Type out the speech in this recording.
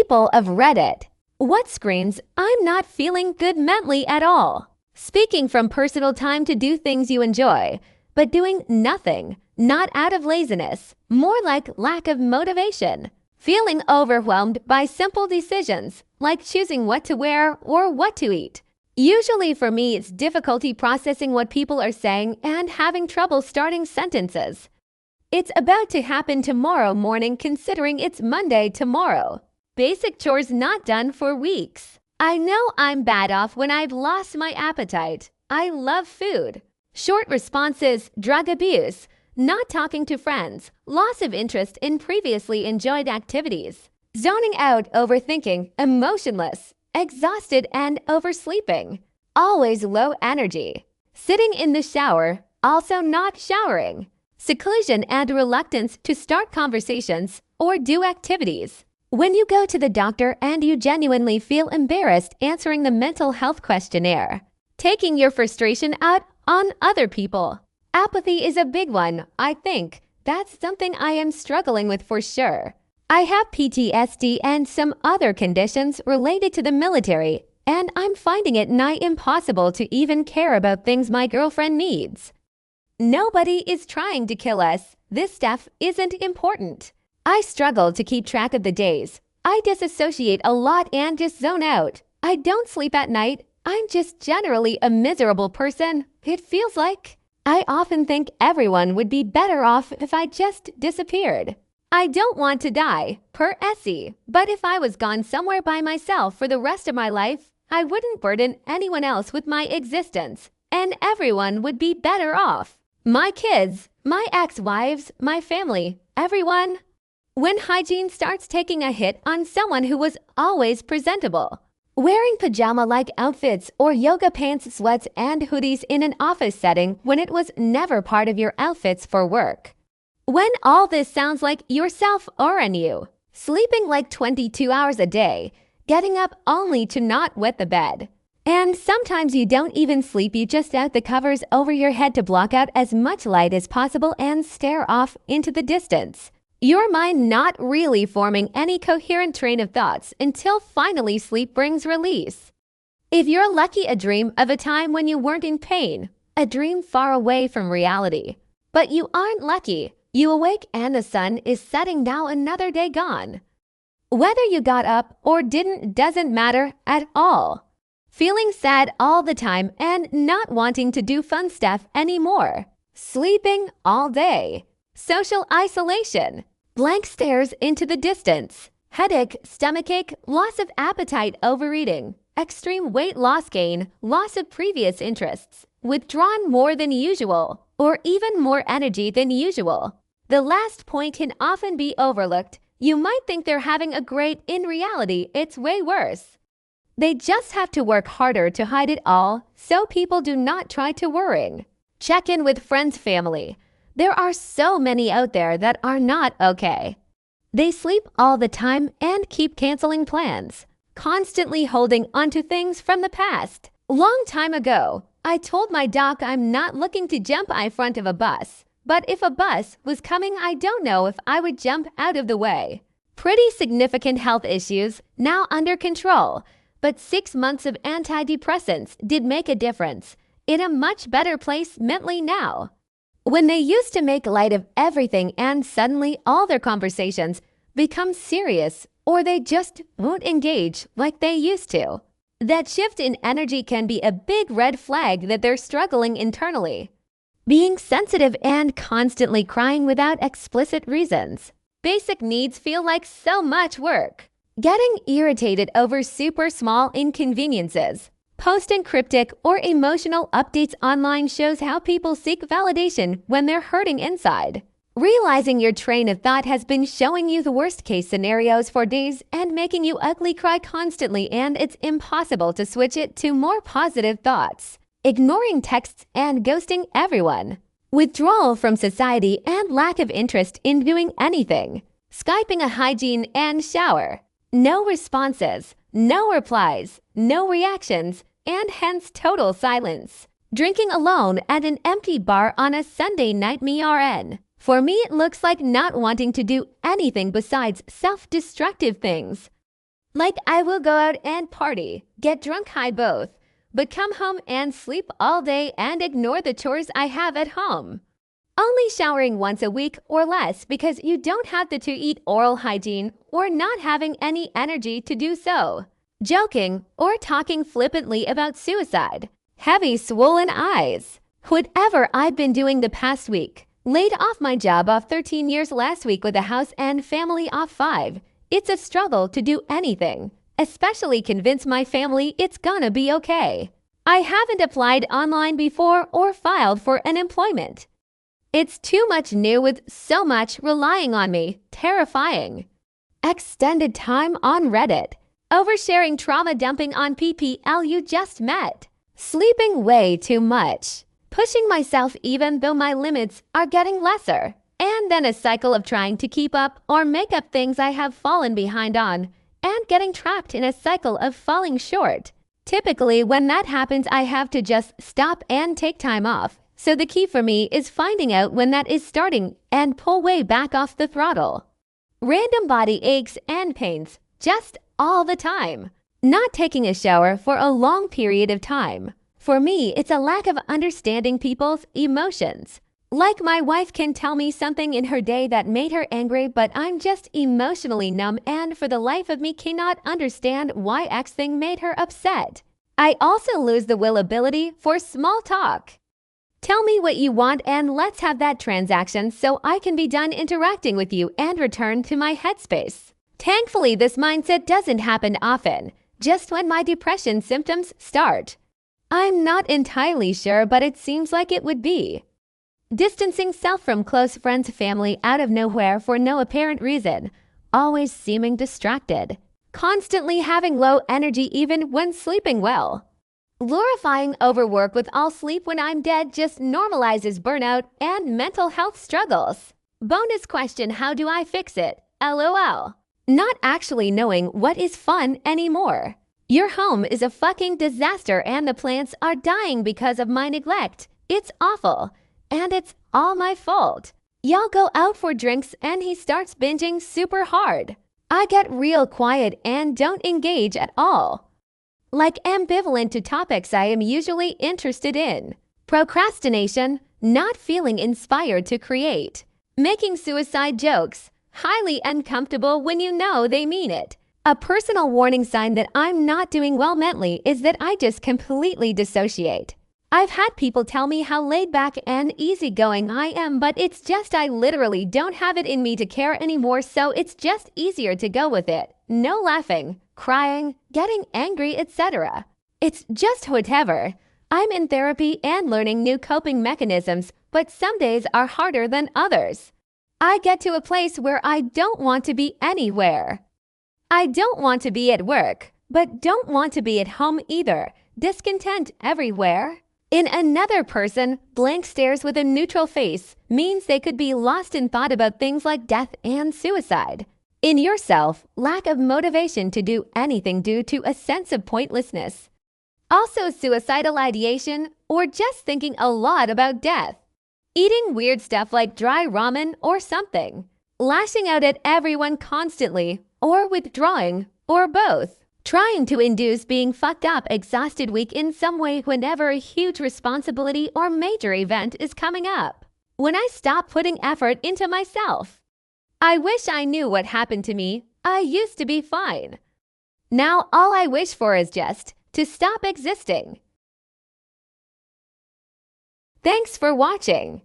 People of Reddit. What screams, "I'm not feeling good mentally at all"? Speaking from personal time to do things you enjoy, but doing nothing, not out of laziness, more like lack of motivation. Feeling overwhelmed by simple decisions, like choosing what to wear or what to eat. Usually for me, it's difficulty processing what people are saying and having trouble starting sentences. It's about to happen tomorrow morning considering it's Monday tomorrow. Basic chores not done for weeks. I know I'm bad off when I've lost my appetite. I love food. Short responses, drug abuse, not talking to friends, loss of interest in previously enjoyed activities, zoning out, overthinking, emotionless, exhausted and oversleeping, always low energy, sitting in the shower, also not showering, seclusion and reluctance to start conversations or do activities. When you go to the doctor and you genuinely feel embarrassed answering the mental health questionnaire, taking your frustration out on other people. Apathy is a big one, I think. That's something I am struggling with for sure. I have PTSD and some other conditions related to the military, and I'm finding it nigh impossible to even care about things my girlfriend needs. Nobody is trying to kill us. This stuff isn't important. I struggle to keep track of the days. I disassociate a lot and just zone out. I don't sleep at night. I'm just generally a miserable person, it feels like. I often think everyone would be better off if I just disappeared. I don't want to die, per Essie, but if I was gone somewhere by myself for the rest of my life, I wouldn't burden anyone else with my existence, and everyone would be better off. My kids, my ex-wives, my family, everyone. When hygiene starts taking a hit on someone who was always presentable. Wearing pajama-like outfits or yoga pants, sweats, and hoodies in an office setting when it was never part of your outfits for work. When all this sounds like yourself or on you. Sleeping like 22 hours a day, getting up only to not wet the bed. And sometimes you don't even sleep, you just out the covers over your head to block out as much light as possible and stare off into the distance. Your mind not really forming any coherent train of thoughts until finally sleep brings release. If you're lucky, a dream of a time when you weren't in pain, a dream far away from reality. But you aren't lucky. You awake and the sun is setting, now another day gone. Whether you got up or didn't doesn't matter at all. Feeling sad all the time and not wanting to do fun stuff anymore. Sleeping all day. Social isolation. Blank stares into the distance. Headache, stomachache, loss of appetite, overeating. Extreme weight loss gain, loss of previous interests. Withdrawn more than usual, or even more energy than usual. The last point can often be overlooked. You might think they're having a great, in reality, it's way worse. They just have to work harder to hide it all, so people do not try to worry. Check in with friends, family. There are so many out there that are not okay. They sleep all the time and keep canceling plans, constantly holding onto things from the past. Long time ago, I told my doc I'm not looking to jump in front of a bus, but if a bus was coming, I don't know if I would jump out of the way. Pretty significant health issues, now under control, but 6 months of antidepressants did make a difference. In a much better place mentally now. When they used to make light of everything and suddenly all their conversations become serious, or they just won't engage like they used to. That shift in energy can be a big red flag that they're struggling internally. Being sensitive and constantly crying without explicit reasons. Basic needs feel like so much work. Getting irritated over super small inconveniences. Posting cryptic or emotional updates online shows how people seek validation when they're hurting inside. Realizing your train of thought has been showing you the worst case scenarios for days and making you ugly cry constantly, and it's impossible to switch it to more positive thoughts. Ignoring texts and ghosting everyone. Withdrawal from society and lack of interest in doing anything. Skyping a hygiene and shower. No responses. No replies, no reactions, and hence total silence. Drinking alone at an empty bar on a Sunday night, MRN. For me, it looks like not wanting to do anything besides self-destructive things. Like I will go out and party, get drunk high both, but come home and sleep all day and ignore the chores I have at home. Only showering once a week or less because you don't have to eat oral hygiene or not having any energy to do so. Joking or talking flippantly about suicide. Heavy swollen eyes. Whatever I've been doing the past week. Laid off my job of 13 years last week with a house and family of 5. It's a struggle to do anything, especially convince my family it's gonna be okay. I haven't applied online before or filed for unemployment. It's too much new with so much relying on me. Terrifying. Extended time on Reddit. Oversharing trauma dumping on PPL you just met. Sleeping way too much. Pushing myself even though my limits are getting lesser. And then a cycle of trying to keep up or make up things I have fallen behind on. And getting trapped in a cycle of falling short. Typically, when that happens, I have to just stop and take time off. So the key for me is finding out when that is starting and pull way back off the throttle. Random body aches and pains, just all the time. Not taking a shower for a long period of time. For me, it's a lack of understanding people's emotions. Like my wife can tell me something in her day that made her angry, but I'm just emotionally numb and for the life of me cannot understand why X thing made her upset. I also lose the will ability for small talk. Tell me what you want and let's have that transaction so I can be done interacting with you and return to my headspace. Thankfully, this mindset doesn't happen often, just when my depression symptoms start. I'm not entirely sure, but it seems like it would be. Distancing self from close friends, family out of nowhere for no apparent reason. Always seeming distracted. Constantly having low energy even when sleeping well. Glorifying overwork with all sleep when I'm dead just normalizes burnout and mental health struggles. Bonus question: how do I fix it? LOL. Not actually knowing what is fun anymore. Your home is a fucking disaster and the plants are dying because of my neglect. It's awful. And it's all my fault. Y'all go out for drinks and he starts binging super hard. I get real quiet and don't engage at all. Like ambivalent to topics I am usually interested in. Procrastination, not feeling inspired to create. Making suicide jokes, highly uncomfortable when you know they mean it. A personal warning sign that I'm not doing well mentally is that I just completely dissociate. I've had people tell me how laid back and easygoing I am, but it's just I literally don't have it in me to care anymore, so it's just easier to go with it. No laughing, crying, getting angry, etc. It's just whatever. I'm in therapy and learning new coping mechanisms, but some days are harder than others. I get to a place where I don't want to be anywhere. I don't want to be at work, but don't want to be at home either. Discontent everywhere. In another person, blank stares with a neutral face means they could be lost in thought about things like death and suicide. In yourself, lack of motivation to do anything due to a sense of pointlessness. Also suicidal ideation or just thinking a lot about death. Eating weird stuff like dry ramen or something. Lashing out at everyone constantly or withdrawing or both. Trying to induce being fucked up, exhausted week in some way whenever a huge responsibility or major event is coming up. When I stop putting effort into myself. I wish I knew what happened to me. I used to be fine. Now all I wish for is just to stop existing. Thanks for watching.